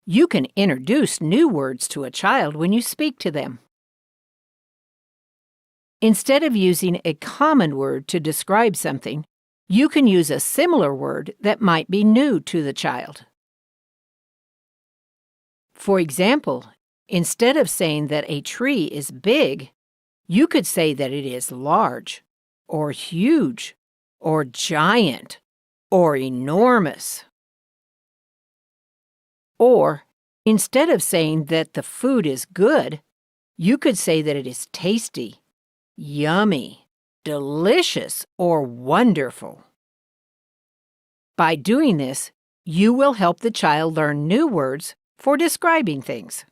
You can introduce new words to a child when you speak to them. Instead of using a common word to describe something, you can use a similar word that might be new to the child. For example, instead of saying that a tree is big, you could say that it is large, or huge, or giant, or enormous. Or, instead of saying that the food is good, you could say that it is tasty, yummy, delicious, or wonderful. By doing this, you will help the child learn new words for describing things.